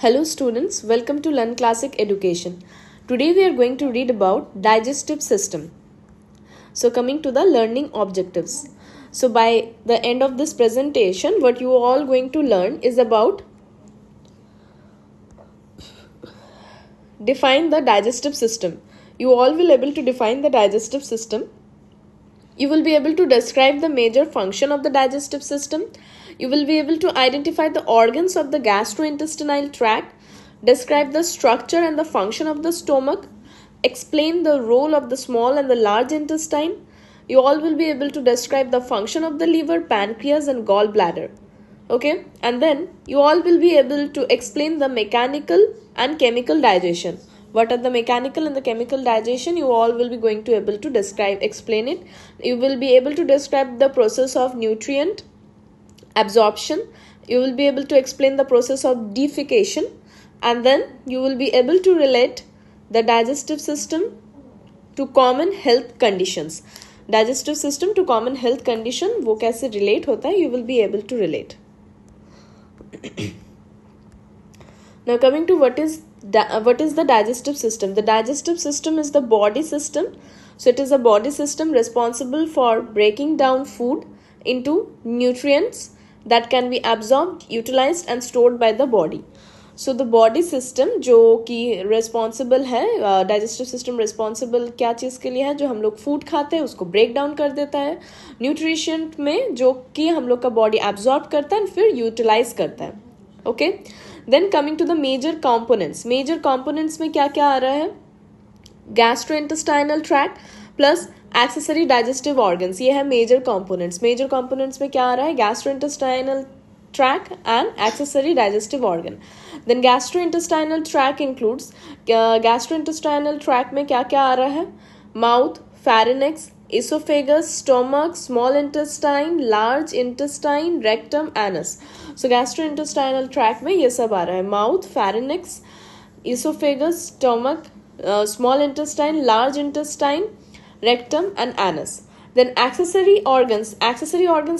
Hello students, welcome to Learn Classic Education. Today we are going to read about digestive system. So coming to the learning objectives. So by the end of this presentation, what you are all going to learn is about define the digestive system. You all will able to define the digestive system. You will be able to describe the major function of the digestive system. You will be able to identify the organs of the gastrointestinal tract, describe the structure and the function of the stomach, explain the role of the small and the large intestine. You all will be able to describe the function of the liver, pancreas and gallbladder. Okay, and then you all will be able to explain the mechanical and chemical digestion. What are the mechanical and the chemical digestion? You all will be going to able to explain it. You will be able to describe the process of nutrient absorption. You will be able to explain the process of defecation, and then you will be able to relate the digestive system to common health conditions. Digestive system to common health condition वो कैसे relate होता है, you will be able to relate. Now coming to what is the digestive system? The digestive system is the body system. So it is a body system responsible for breaking down food into nutrients that can be absorbed, utilized and stored by the body. So the body system जो कि responsible है, digestive system responsible क्या चीज़ के लिए है? जो हम लोग food खाते हैं उसको break down कर देता है, nutrition में जो कि हम लोग का body absorb करता है फिर utilize करता है. Okay? Then coming to the major components. Major components में क्या क्या आ रहा है? Gastrointestinal tract plus accessory digestive organs. ये है major components. Major components में क्या आ रहा है? Gastrointestinal tract and accessory digestive organ. Then gastrointestinal tract includes gastrointestinal tract में क्या क्या आ रहा है? Mouth, pharynx, esophagus, stomach, small intestine, large intestine, rectum, anus. So gastrointestinal tract में ये सब आ रहा है. Mouth, pharynx, esophagus, stomach, small intestine, large intestine, rectum and anus. Then accessory organs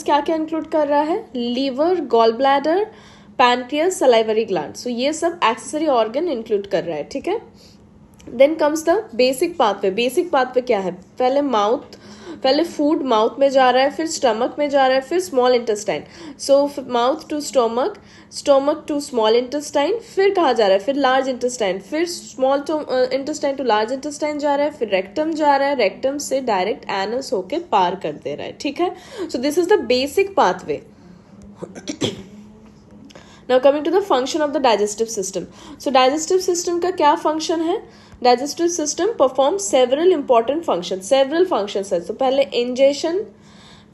क्या क्या include कर रहा है? Liver, gallbladder, pancreas, salivary gland. So ये सब accessory organ include कर रहा है. ठीक है? Then comes the basic pathway. Basic pathway क्या है? पहले फूड माउथ में जा रहा है, फिर स्टमक में जा रहा है, फिर small intestine. So mouth to stomach, stomach to small intestine, फिर कहाँ जा रहा है? फिर लार्ज इंटेस्टाइन, फिर small intestine to large intestine जा रहा है, फिर रेक्टम जा रहा है, रेक्टम से डायरेक्ट एनस होके पार कर दे रहा है. ठीक है? सो this is the basic pathway. Now coming to the function of the digestive system. So digestive system का क्या function है? Digestive system performs several important functions. Several functions है. So पहले ingestion,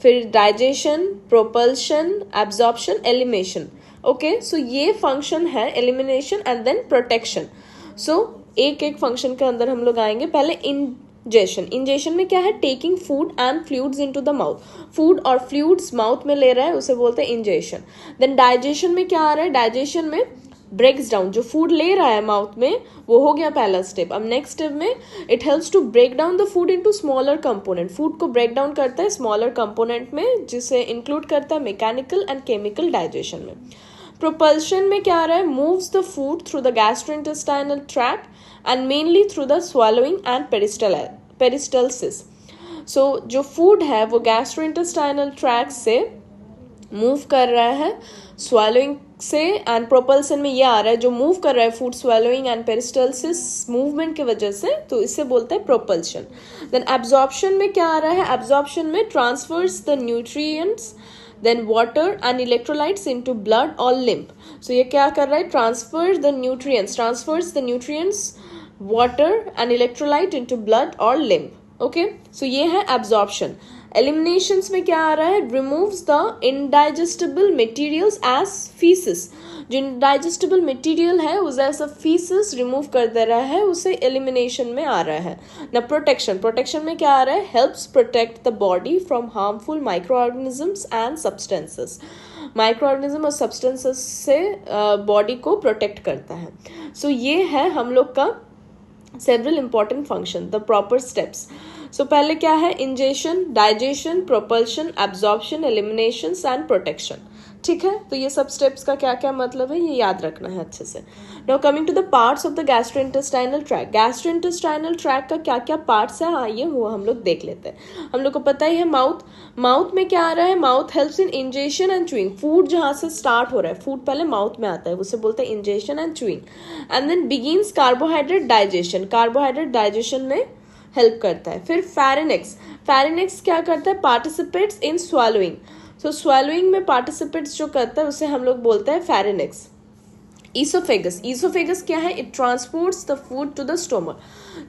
फिर digestion, propulsion, absorption, elimination. Okay, so ये function है elimination and then protection. So एक एक function के अंदर हम लोग आएंगे. पहले इंजेशन में क्या है? Taking food and fluids into the mouth. Food और फ्लूइड्स माउथ में ले रहा है, उसे बोलते हैं इंजेशन. देन डाइजेशन में क्या आ रहा है? डाइजेशन में ब्रेक्स डाउन, जो फूड ले रहा है माउथ में वो हो गया पहला स्टेप. अब नेक्स्ट स्टेप में it helps to break down the food into smaller component. Food को ब्रेक डाउन करता है स्मॉलर कंपोनेंट में, जिसे इंक्लूड करता है मैकेनिकल एंड केमिकल डाइजेशन में. प्रोपल्शन में क्या आ रहा है? Moves the food through the gastrointestinal tract and mainly through the swallowing and peristalsis. So जो food है वो gastrointestinal tract से move कर रहा है swallowing से, and propulsion में ये आ रहा है जो move कर रहा है food swallowing and peristalsis movement की वजह से, तो इसे बोलते हैं propulsion. Then absorption में क्या आ रहा है? absorption में transfers the nutrients, then water and electrolytes into blood or lymph. So ये क्या कर रहा है? transfers the nutrients, water and electrolyte into blood or lymph. Okay, so ये है absorption. Eliminations में क्या आ रहा है? removes the indigestible materials as feces. जो indigestible material है उसे ऐसा feces remove कर दे रहा है, उसे elimination में आ रहा है. Now protection में क्या आ रहा है? helps protect the body from harmful microorganisms and substances. Microorganism और सब्सटेंसेस से बॉडी को प्रोटेक्ट करता है. सो ये है हम लोग का several important function, the proper steps. So पहले क्या है? ingestion, digestion, propulsion, absorption, eliminations and protection. ठीक है, तो ये सब स्टेप्स का क्या क्या मतलब है ये याद रखना है अच्छे से. Now coming to the parts of the gastrointestinal tract. Gastrointestinal tract का क्या क्या पार्ट्स है आइए वो हम लोग देख लेते हैं. हम लोग को पता ही है माउथ में क्या आ रहा है, mouth helps in ingestion and chewing. Food जहाँ से स्टार्ट हो रहा है, फूड पहले माउथ में आता है, उसे बोलते हैं ingestion and chewing. And then begins carbohydrate digestion. Carbohydrate digestion में हेल्प करता है. फिर फेरिनेक्स क्या करता है, participates in swallowing. So swallowing में पार्टिसिपेट्स जो करता है उसे हम लोग बोलते हैं फेरिनेक्स. ईसोफेगस क्या है, it transports the food to the stomach.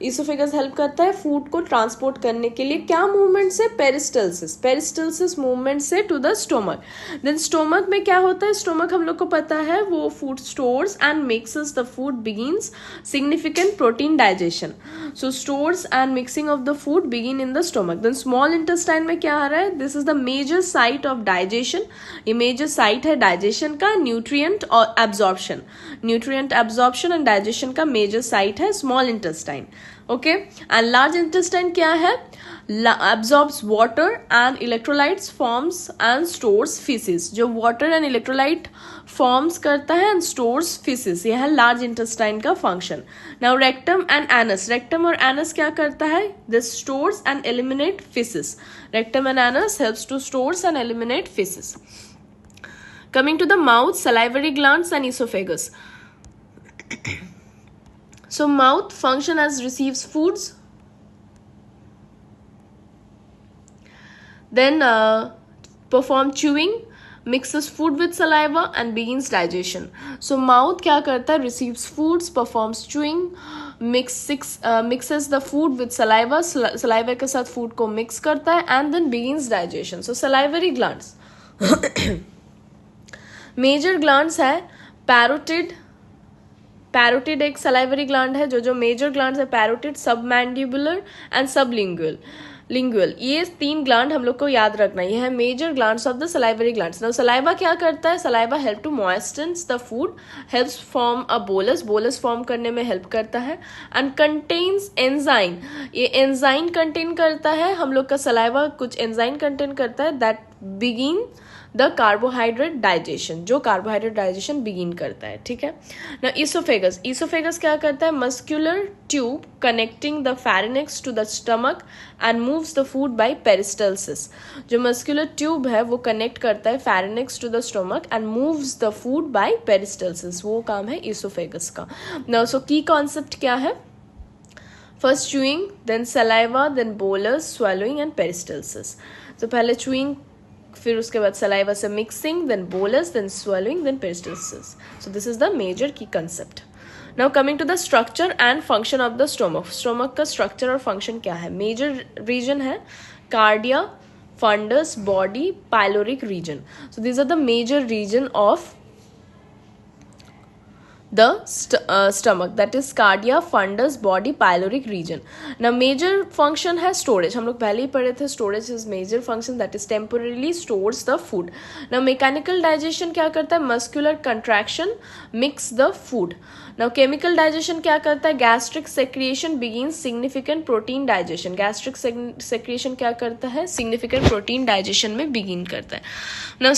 Oesophagus help करता है फूड को ट्रांसपोर्ट करने के लिए. क्या मूवमेंट से, पेरिस्टल्सिस मूवमेंट से to the stomach. Then stomach में क्या होता है, स्टोमक हम लोग को पता है वो food stores and mixes the food, begins significant protein digestion. So stores and mixing of the food begin in the stomach. Then small intestine में क्या आ रहा है, this is the major site of digestion. ये major site है digestion का. Nutrient और absorption, nutrient absorption and digestion का मेजर साइट है small intestine. Okay, and large intestine क्या है, absorbs water and electrolytes, forms and stores feces. जो water and electrolyte forms करता है and stores feces, यह है large intestine का function. Now rectum and anus. rectum और anus क्या करता है, this stores and eliminate feces. rectum and anus helps to stores and eliminate feces. Coming to the mouth, salivary glands and esophagus. So mouth function as receives foods, then perform chewing, mixes food with saliva and begins digestion. So mouth क्या करता है, receives foods, performs chewing, mixes the food with saliva, saliva के साथ food को mix करता है and then begins digestion. So salivary glands. Major glands है parotid एक सलाइवरी ग्लैंड है. जो मेजर ग्लैंड्स है पैरोटिड, सबमैंडिबुलर एंड सबलिंगुअल. ये 3 ग्लैंड हम लोग को याद रखना है. ये है major glands of the salivary glands. Now saliva क्या करता है, saliva help to moistens the food, helps form a bolus form करने में हेल्प करता है. एंड कंटेन्स एंजाइम, ये एंजाइम कंटेन करता है. हम लोग का सलाइवा कुछ एंजाइम कंटेन करता है that begin the carbohydrate digestion, जो कार्बोहाइड्रेट डाइजेशन बिगिन करता है. ठीक है ना. ईसोफेगस क्या करता है, muscular tube connecting the pharynx to the stomach and moves the food by peristalsis. जो मस्कुलर ट्यूब है वो कनेक्ट करता है pharynx to the stomach and moves the food by peristalsis, वो काम है ईसोफेगस का. नाउ सो की कॉन्सेप्ट क्या है, first chewing, then saliva, then bolus, swallowing and peristalsis. तो पहले च्यूइंग, फिर उसके बाद सलाइवा से mixing, then bolus, then swallowing, then peristalsis. So this is the major key concept. Now coming to the structure and function of the stomach. Stomach का structure और function क्या है, मेजर रीजन है cardia, fundus, body, pyloric region. So this are the major region of the stomach, that is cardia, fundus, body, pyloric region. Now major function है storage. हम लोग पहले ही पढ़े थे, storage is major function, that is temporarily stores the food. Now mechanical digestion क्या करता है, muscular contraction mix the food. Now chemical digestion क्या करता है, gastric secretion begins significant protein digestion. gastric secretion क्या करता है, significant protein digestion में begin करता है. Now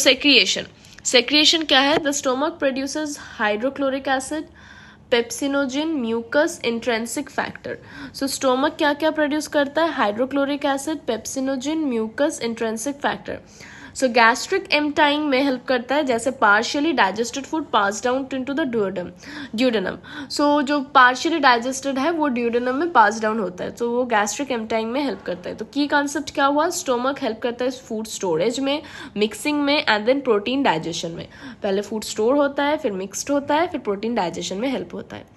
secretion क्या है, the stomach produces hydrochloric acid, pepsinogen, mucus, intrinsic factor. So stomach क्या क्या प्रोड्यूस करता है, hydrochloric acid, pepsinogen, mucus, intrinsic factor. So gastric emptying में हेल्प करता है, जैसे partially digested food pass down into the duodenum. So जो partially digested है वो ड्यूडेनम में पास डाउन होता है, तो वो गैस्ट्रिक एम्पटाइंग में हेल्प करता है. तो की कॉन्सेप्ट क्या हुआ, स्टोमक हेल्प करता है फूड स्टोरेज में, मिक्सिंग में एंड देन प्रोटीन डाइजेशन में. पहले फूड स्टोर होता है, फिर मिक्सड होता है, फिर प्रोटीन डाइजेशन में हेल्प होता है.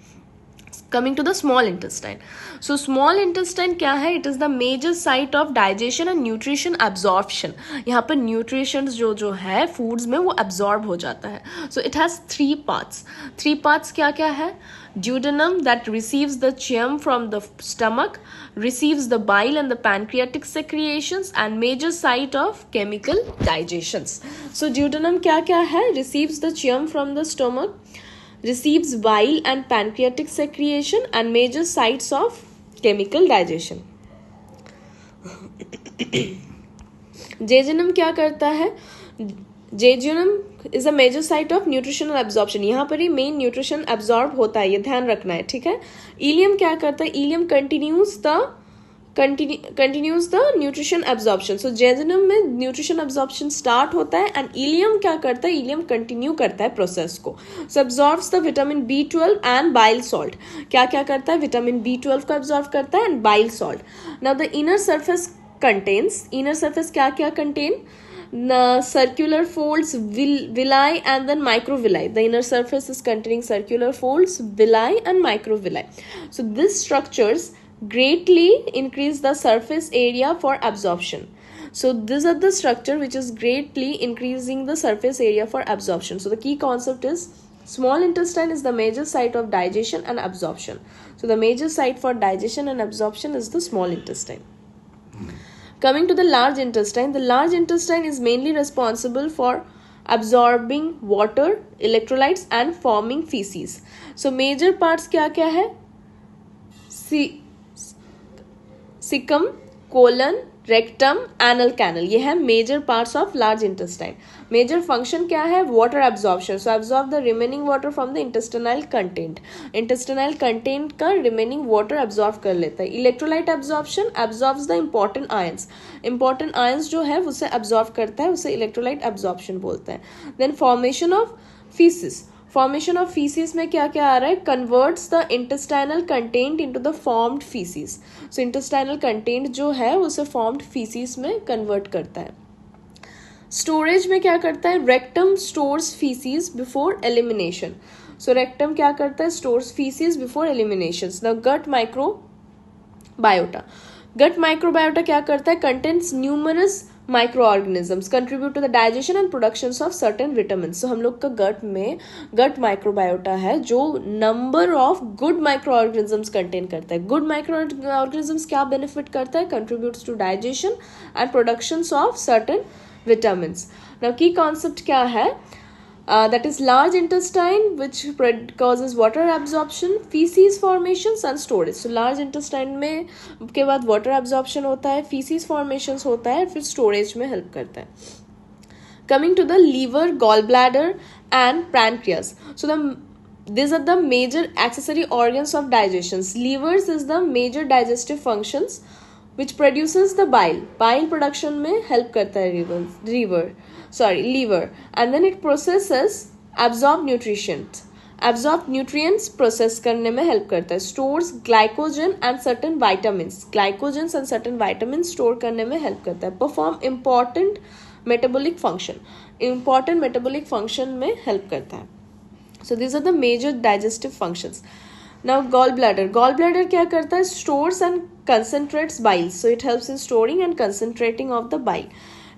Coming to the small intestine. So small intestine क्या है, it is the major site of digestion and nutrition absorption. यहाँ पर nutritions जो है foods में वो absorb हो जाता है. So it has 3 parts. 3 parts क्या क्या है, duodenum that receives the chyme from the stomach, receives the bile and the pancreatic secretions and major site of chemical digestions. So duodenum क्या क्या है, receives the chyme from the stomach, receives bile and pancreatic secretion and major sites of chemical digestion. जेजनम क्या करता है, jejunum is a major site of nutritional absorption, यहाँ पर ही main nutrition absorb होता है, ये ध्यान रखना है, ठीक है। इलियम क्या करता है, ileum continues the nutrition absorption, so jejunum में न्यूट्रिशन एब्जॉर्प्शन स्टार्ट होता है एंड इलियम क्या करता है, इलियम कंटिन्यू करता है प्रोसेस को, so absorbs the vitamin B12 and bile salt, क्या क्या करता है, विटामिन B12 को एब्जॉर्ब करता है and bile salt. Now the inner surface contains, inner surface क्या क्या contain, circular folds, villi and then microvilli. The inner surface is containing circular folds, villi and microvilli. So these structures greatly increase the surface area for absorption. So these are the structure which is greatly increasing the surface area for absorption. So the key concept is small intestine is the major site of digestion and absorption. So the major site for digestion and absorption is the small intestine. Coming to the large intestine is mainly responsible for absorbing water, electrolytes and forming feces. So major parts क्या क्या है, caecum, colon, rectum, anal canal, ये है major parts of large intestine. Major function क्या है, water absorption, so absorb the remaining water from the intestinal content, intestinal content का remaining water absorb कर लेता है। Electrolyte absorption, absorbs the important ions, important ions जो है उसे absorb करता है, उसे इलेक्ट्रोलाइट एब्जॉर्प्शन बोलते हैं। Then formation of faeces, formation of faeces में क्या क्या आ रहा है, converts the intestinal content into the formed faeces, so intestinal content जो है उसे फॉर्म्ड फीसिस में कन्वर्ट करता है। स्टोरेज में क्या करता है, rectum stores faeces before elimination, so rectum क्या करता है, stores faeces before elimination. The gut microbiota, gut microbiota क्या करता है, contents numerous microorganisms, contribute to the digestion and production of certain vitamin. So हम लोग का गट में गट माइक्रोबायोटा है जो number of good microorganisms contain करता है। गुड माइक्रो ऑर्गेनिजम्स क्या बेनिफिट करता है, contributes to digestion and production of certain vitamin. Now की कॉन्सेप्ट क्या है, that is large intestine which causes water absorption, feces formations and storage. So large intestine में के बाद water absorption होता है, feces formations होता है, फिर storage में help करता है। Coming to the liver, gallbladder and pancreas. So these are the major accessory organs of digestion. Livers is the major digestive functions which produces the bile. Bile production में help करता है liver, and then it processes absorbed nutrients process करने में help करता है, stores glycogen and certain vitamins, glycogens and certain vitamins store करने में help करता है, perform important metabolic function में help करता है। So these are the major digestive functions. Now gallbladder क्या करता है, stores and concentrates bile, so it helps in storing and concentrating of the bile.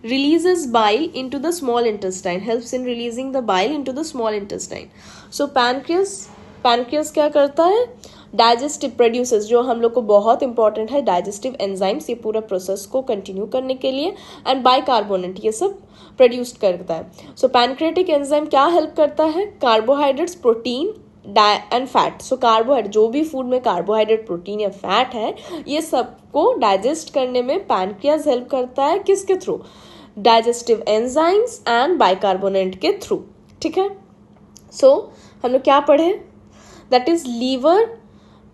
Releases bile into the small intestine, helps in releasing the bile into the small intestine. So pancreas क्या करता है, digestive produces, जो हम लोग को बहुत important है, digestive enzymes, ये पूरा प्रोसेस को कंटिन्यू करने के लिए, एंड बाइकार्बोनेट, ये सब प्रोड्यूस करता है। सो पैनक्रेटिक एंजाइम क्या हेल्प करता है, carbohydrates, protein and fat. So carbohydrate, जो भी फूड में कार्बोहाइड्रेट, प्रोटीन या फैट है, ये सबको डाइजेस्ट करने में पैनक्रियाज हेल्प करता है, किसके through, digestive enzymes and bicarbonate के थ्रू, ठीक है। सो हम लोग क्या पढ़े, that is liver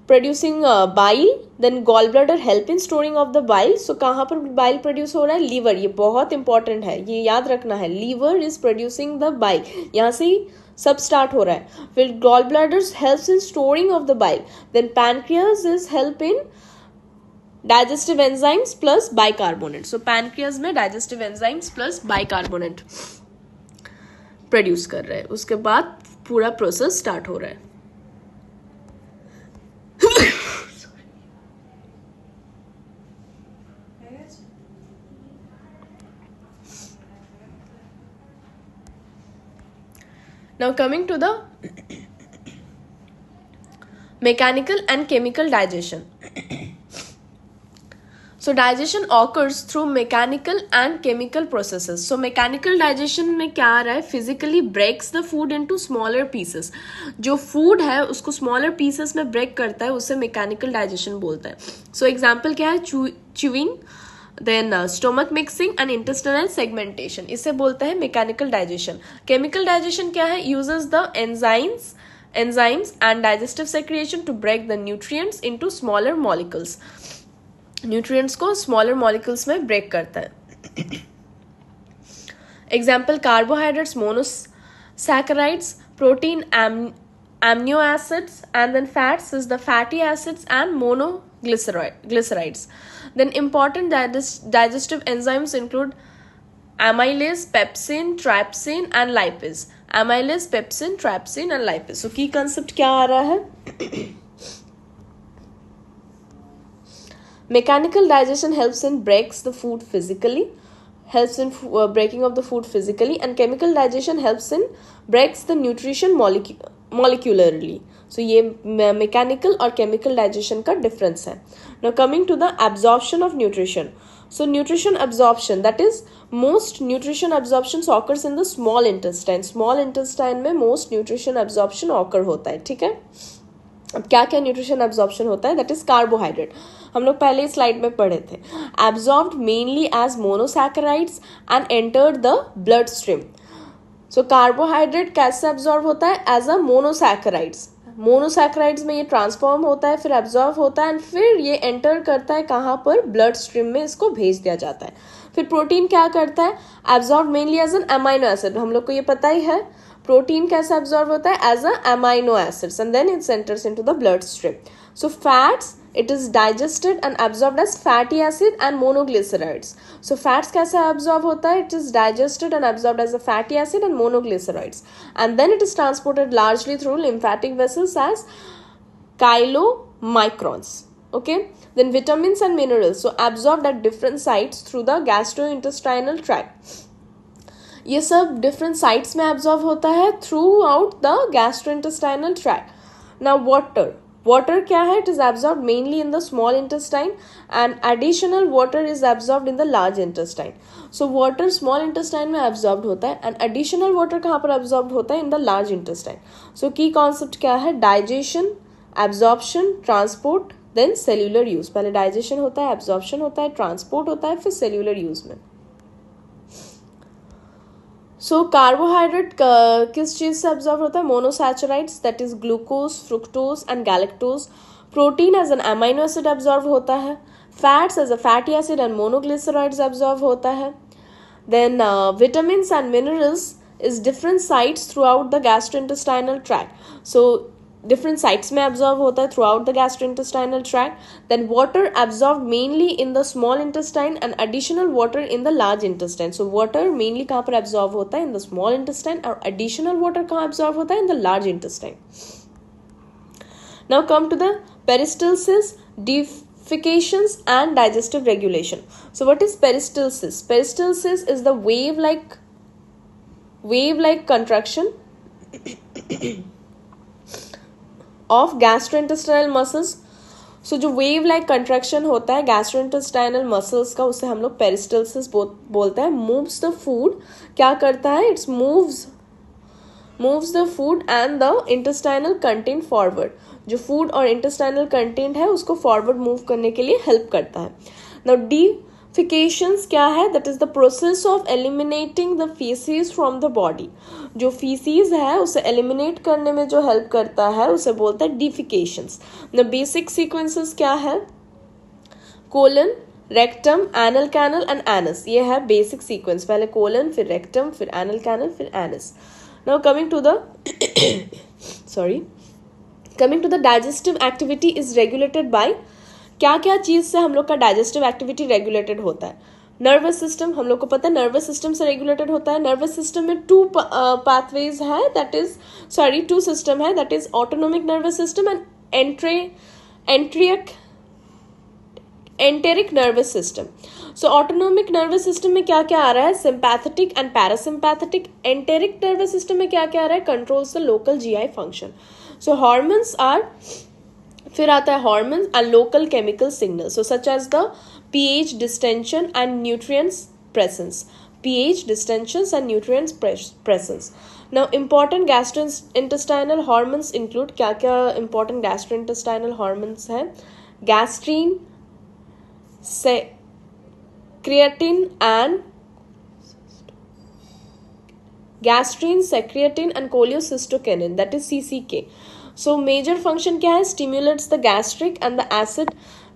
producing bile, then gall bladder help in storing of the bile. So कहाँ पर बाइल प्रोड्यूस हो रहा है, लीवर, ये बहुत इंपॉर्टेंट है, ये याद रखना है, liver is producing the bile, यहाँ से ही सब स्टार्ट हो रहा है। फिर gall bladders helps in storing of the bile, then pancreas is help in digestive enzymes plus bicarbonate. So pancreas में digestive enzymes plus bicarbonate produce कर रहे हैं, उसके बाद पूरा प्रोसेस स्टार्ट हो रहा है। Now coming to the mechanical and chemical digestion. So digestion occurs through mechanical and chemical processes. So mechanical digestion में क्या आ रहा है, physically breaks the food into smaller pieces. जो food है उसको smaller pieces में break करता है, उसे mechanical digestion बोलता है। So example क्या है, chewing, then stomach mixing and intestinal segmentation, इसे बोलते हैं मैकेनिकल डाइजेशन. केमिकल डाइजेशन क्या है? Uses the enzymes and digestive secretion to break the nutrients into smaller molecules. Nutrients को स्मॉलर मॉलिक्यूल्स में ब्रेक करता है. Example carbohydrates monosaccharides, protein amino acids, and then fats is the fatty acids and monoglycerides. Then important digestive enzymes include amylase, pepsin, trypsin and lipase. Amylase, pepsin, trypsin and lipase. So key concept क्या आ रहा है? Mechanical digestion helps in breaks the food physically, helps in breaking of the food physically, and chemical digestion helps in breaks the nutrition molecularly. So ये mechanical और chemical digestion का difference है. Now coming to the absorption of nutrition. So nutrition absorption, that is most nutrition absorption occurs in the small intestine. Small intestine में most nutrition absorption occur होता है, ठीक है. अब क्या क्या न्यूट्रिशन एब्जॉर्प्शन होता है? That is carbohydrate. हम लोग पहले स्लाइड में पढ़े थे. Absorbed mainly as monosaccharides and entered the blood stream. So carbohydrate कैसे एब्जॉर्ब होता है? एज अ मोनोसैकेराइड्स. मोनोसैकेराइड्स में ये ट्रांसफॉर्म होता है, फिर एब्जॉर्ब होता है, एंड फिर ये एंटर करता है कहाँ पर? ब्लड स्ट्रीम में इसको भेज दिया जाता है. फिर प्रोटीन क्या करता है? Absorb mainly as an amino acid. हम लोग को ये पता ही है प्रोटीन कैसे एब्जॉर्ब होता है? As a amino acids, and then its enters into the blood stream. So fats, it is digested and absorbed as fatty acid and monoglycerides. So fats कैसे absorb होता है? It is digested and absorbed as a fatty acid and monoglycerides, and then it is transported largely through lymphatic vessels as chylomicrons. Okay, then vitamins and minerals, so absorbed at different sites through the gastrointestinal tract. ये सब different sites में absorb होता है throughout the gastrointestinal tract. Now water क्या है? It is absorbed mainly in the small intestine and additional water is absorbed in the large intestine. So water small intestine में absorbed होता है and additional water कहाँ पर absorbed होता है? In the large intestine. So key concept क्या है? Digestion, absorption, transport, then cellular use. पहले digestion होता है, absorption होता है, transport होता है, फिर cellular use में. सो कार्बोहाइड्रेट किस चीज से एब्जॉर्ब होता है? Monosaccharides, that is glucose, fructose and galactose. Protein as an amino acid absorb होता है. Fats as a fatty acid and monoglycerides absorb होता है. Then vitamins and minerals is different sites throughout the gastrointestinal tract. So different sites में absorb होता है throughout the gastrointestinal tract. Then water absorbed mainly in the small intestine and additional water in the large intestine. So water mainly कहाँ पर absorb होता है? In the small intestine, और additional water कहाँ absorb होता है? In the large intestine. Now come to the peristalsis, defecations and digestive regulation. So what is peristalsis? Peristalsis is the wave-like contraction of gastrointestinal muscles. So जो wave like contraction होता है gastrointestinal muscles का, उसे हम लोग peristalsis बोलते हैं. moves the food, क्या करता है? It moves the food and the intestinal content forward. जो food और intestinal content है उसको forward move करने के लिए help करता है. Now defecations क्या है? That is the process of eliminating the feces from the body. जो feces है उसे eliminate करने में जो help करता है उसे बोलते हैं defecations. The basic sequences क्या है? colon, rectum, anal canal and anus. ये है basic sequence. पहले colon, फिर rectum, फिर anal canal, फिर anus. Now coming to the digestive activity is regulated by क्या क्या चीज से हम लोग का डाइजेस्टिव एक्टिविटी रेगुलेटेड होता है? नर्वस सिस्टम, हम लोग को पता है नर्वस सिस्टम से रेगुलेटेड होता है. नर्वस सिस्टम में टू पाथवेज है, दैट इज टू सिस्टम है, that is autonomic nervous system and enteric nervous system. So autonomic nervous system में क्या क्या आ रहा है? Sympathetic and parasympathetic. Enteric nervous system में क्या क्या आ रहा है? Controls the local GI function. So hormones are, फिर आता है hormones and local chemical signal, so such as the pH, distension and nutrients presence. pH, distensions and nutrients presence. Now important gastrointestinal hormones include, क्या क्या important gastrointestinal hormones हैं? Gastrin, creatine and gastrin, secretin and cholecystokinin, that is CCK. So major function क्या है? Stimulates the gastric and the acid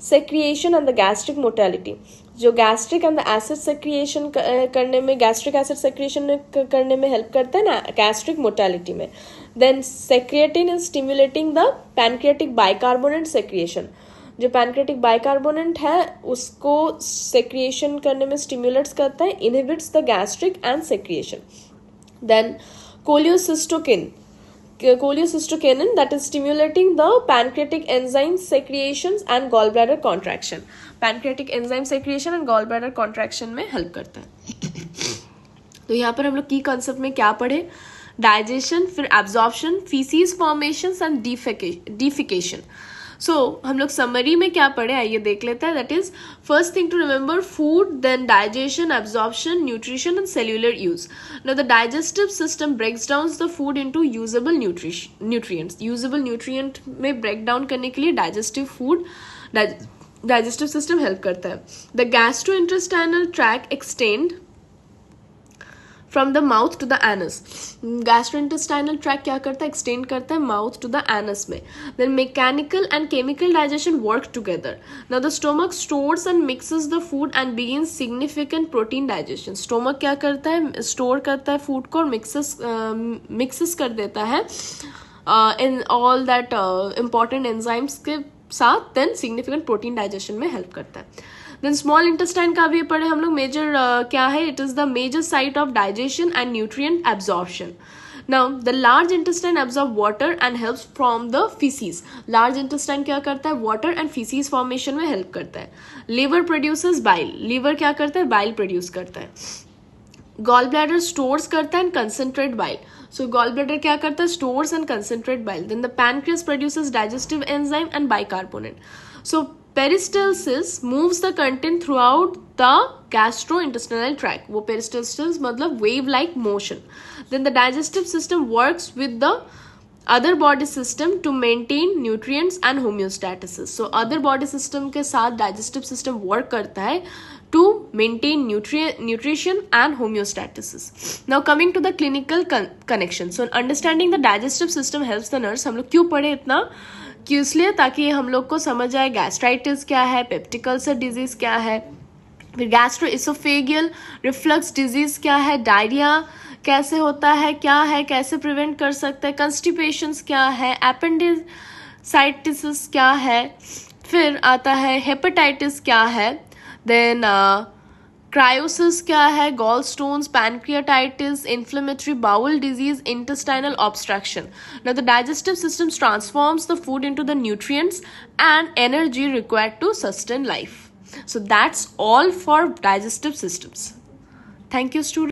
secretion and the gastric motility. जो gastric and the acid secretion करने में, gastric acid secretion करने में help करता है ना, gastric motility में. Then secretin is stimulating the pancreatic bicarbonate secretion. जो पैनक्रेटिक बाइकार्बोनेट है उसको सेक्रिएशन करने में स्टिमुलेट्स करता है, inhibits the gastric and secretion. Then cholecystokinin, that is stimulating the pancreatic enzyme secretions and gallbladder contraction. Pancreatic enzyme secretion and gallbladder contraction में help करता है. तो यहाँ पर हम लोग की कंसेप्ट में क्या पढ़े? डाइजेशन, फिर absorption, faeces formation and defecation. So हम लोग समरी में क्या पढ़े आइए देख लेते हैं. That is first thing to remember food, then digestion, absorption, nutrition and cellular use. Now the digestive system breaks down the food into usable nutrients. Usable nutrient में ब्रेक डाउन करने के लिए डाइजेस्टिव सिस्टम हेल्प करता है. The gastrointestinal tract extend from the mouth to the anus. Gastrointestinal tract क्या करता है? Extend करता है माउथ टू द एनस में. Then mechanical and chemical digestion work together. Now the stomach stores and mixes the food and begin significant protein digestion. Stomach क्या करता है? Store करता है फूड को और मिक्सेस कर देता है in all that important enzymes के साथ. देन सिग्निफिकेंट प्रोटीन डाइजेशन में हेल्प करता है. देन स्मॉल इंटेस्टाइन का भी पढ़े हम लोग. मेजर क्या है? It is the major site of digestion and nutrient absorption. Now the large intestine absorb water and helps from the faeces. Large intestine क्या करता है? वाटर एंड फीसीज फॉर्मेशन में हेल्प करता है. Liver produces bile. लिवर क्या करता है? Bile produce करता है. गॉल ब्लैडर स्टोर्स करता है and concentrate bile. So gall bladder क्या करता है? Stores and concentrate bile. Then the pancreas produces digestive enzyme and bicarbonate. So peristalsis moves the content throughout the gastrointestinal tract. वो peristalsis मतलब wave like motion. Then the digestive system works with the other body system to maintain nutrients and homeostasis. So other body system के साथ digestive system work करता है to maintain nutrition and homeostasis. Now coming to the clinical connection. So understanding the digestive system helps the nurse. हम लोग क्यों पढ़े इतना? क्यों? इसलिए ताकि हम लोग को समझ आए गैस्ट्राइटिस क्या है, पेप्टिक अल्सर डिजीज क्या है, फिर गैस्ट्रोइसोफेगियल रिफ्लक्स डिजीज क्या है, डायरिया कैसे होता है, क्या है, कैसे प्रिवेंट कर सकते हैं, कंस्टिपेशंस क्या है, एपेंडिसाइटिस क्या है, फिर आता है हेपेटाइटिस क्या है, देन क्रायोसिस क्या है, gall stones, pancreatitis, inflammatory bowel disease, intestinal obstruction. Now the digestive system transforms the food into the nutrients and energy required to sustain life. So that's all for digestive systems. Thank you, students.